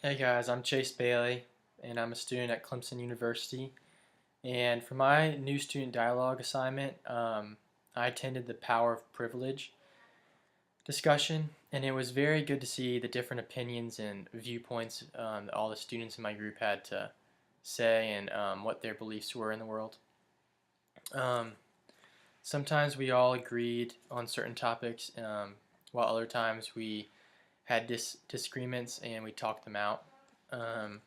Hey guys, I'm Chase Bailey, and I'm a student at Clemson University. And for my new student dialogue assignment, I attended the Power of Privilege discussion, and it was very good to see the different opinions and viewpoints that all the students in my group had to say and what their beliefs were in the world. Um, Sometimes we all agreed on certain topics, while other times we had disagreements and we talked them out. Um,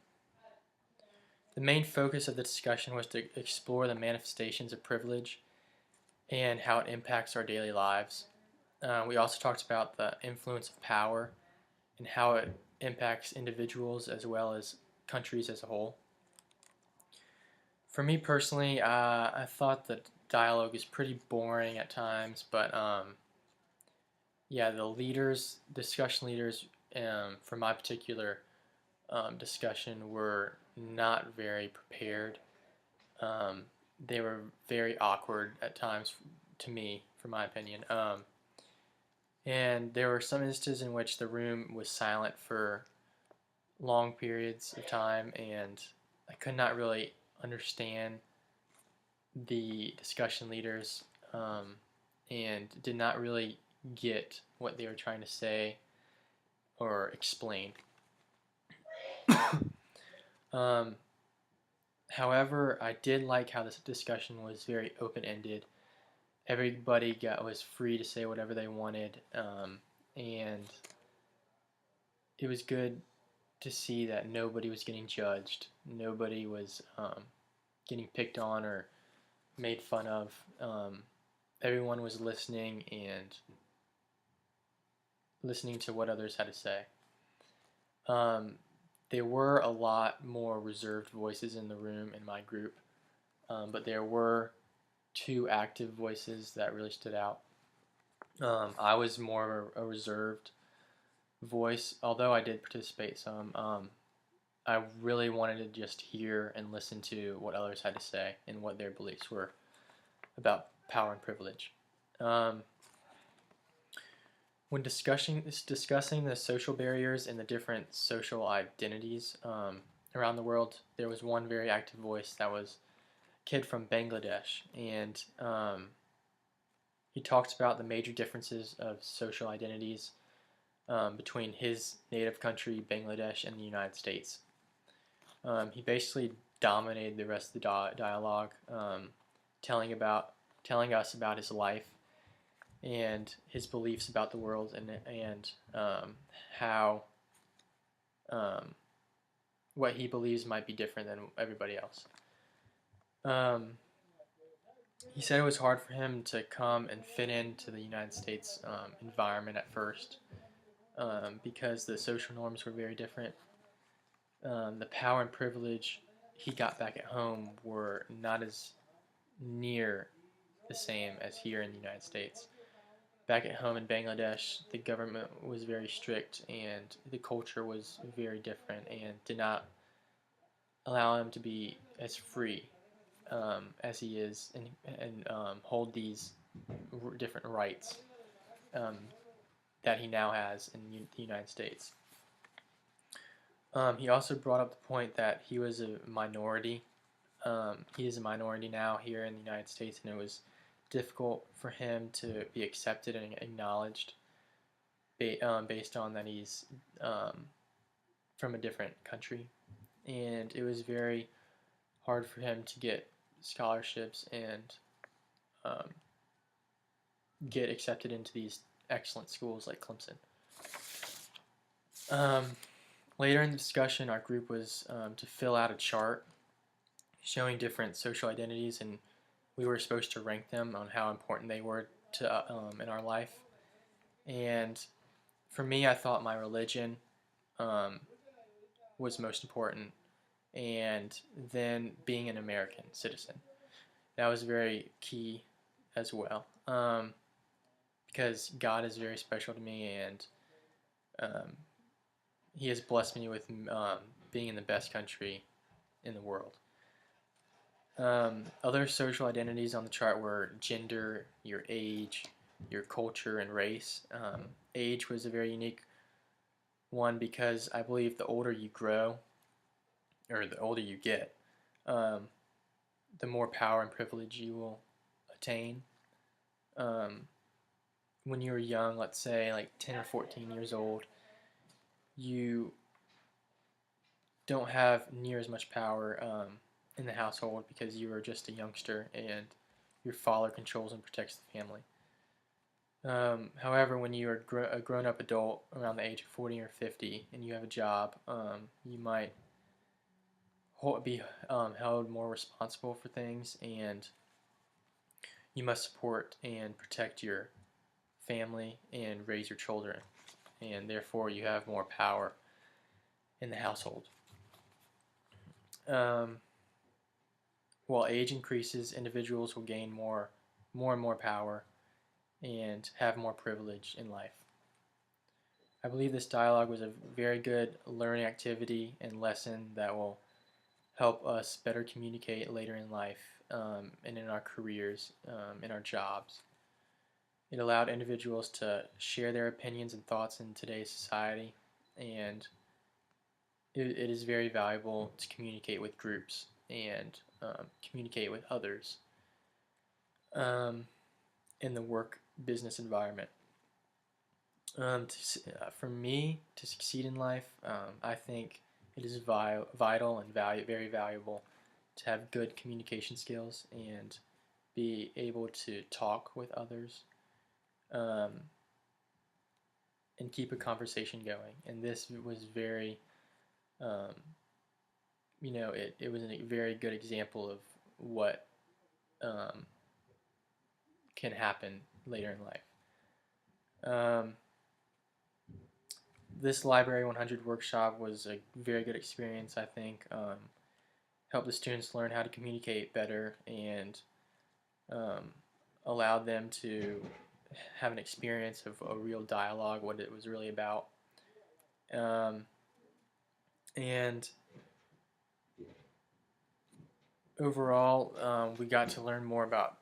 The main focus of the discussion was to explore the manifestations of privilege and how it impacts our daily lives. We also talked about the influence of power and how it impacts individuals as well as countries as a whole. For me personally, I thought that dialogue is pretty boring at times, but yeah, the leaders, discussion leaders, for my particular discussion were not very prepared. Um, they were very awkward at times to me, for my opinion. And there were some instances in which the room was silent for long periods of time, and I could not really understand the discussion leaders and did not really get what they were trying to say or explain. um, However, I did like how this discussion was very open ended. Everybody was free to say whatever they wanted, and it was good to see that nobody was getting judged, nobody was getting picked on or made fun of. Everyone was listening and listening to what others had to say. Um, there were a lot more reserved voices in the room in my group, but there were two active voices that really stood out. I was more a reserved voice, although I did participate some. I really wanted to just hear and listen to what others had to say and what their beliefs were about power and privilege. Um, when discussing the social barriers and the different social identities around the world, there was one very active voice that was a kid from Bangladesh, and he talked about the major differences of social identities between his native country, Bangladesh, and the United States. He basically dominated the rest of the dialogue, telling about telling us about his life and his beliefs about the world and how um, what he believes might be different than everybody else. Um, he said it was hard for him to come and fit into the United States environment at first because the social norms were very different. The power and privilege he got back at home were not as near the same as here in the United States. Back at home in Bangladesh, the government was very strict and the culture was very different and did not allow him to be as free as he is and hold these different rights um, that he now has in the United States. He also brought up the point that he was a minority. He is a minority now here in the United States, and it was difficult for him to be accepted and acknowledged based on that he's um, from a different country. And it was very hard for him to get scholarships and um, get accepted into these excellent schools like Clemson. Um, Later in the discussion, our group was to fill out a chart showing different social identities, and we were supposed to rank them on how important they were to in our life. And for me, I thought my religion um, was most important, and then being an American citizen. That was very key as well, because God is very special to me, and um, He has blessed me with being in the best country in the world. Other social identities on the chart were gender, your age, your culture, and race. Age was a very unique One, because I believe the older you grow, or the older you get, um, the more power and privilege you will attain. Um, when you were young, let's say like 10 or 14 years old, you don't have near as much power in the household because you are just a youngster and your father controls and protects the family. However, when you are a grown up adult around the age of 40 or 50 and you have a job, you might be held more responsible for things, and you must support and protect your family and raise your children, and therefore you have more power in the household. Um, while age increases, individuals will gain more and more power and have more privilege in life. I believe this dialogue was a very good learning activity and lesson that will help us better communicate later in life and in our careers, in our jobs. It allowed individuals to share their opinions and thoughts in today's society, and it is very valuable to communicate with groups and communicate with others um, in the work business environment. For me to succeed in life, I think it is vital and very valuable to have good communication skills and be able to talk with others um, and keep a conversation going. And this was very, um, it was a very good example of what um, can happen later in life. Um, this Library 100 workshop was a very good experience, I think. Helped the students learn how to communicate better and um, allowed them to have an experience of a real dialogue, what it was really about. Um, and overall, we got to learn more about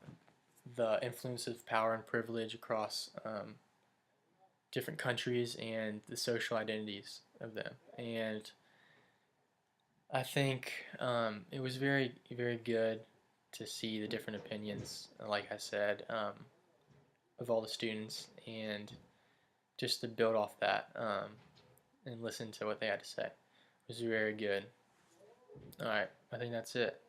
the influence of power and privilege across different countries and the social identities of them. And I think it was very good to see the different opinions, like I said, of all the students, and just to build off that and listen to what they had to say. It was very good. All right, I think that's it.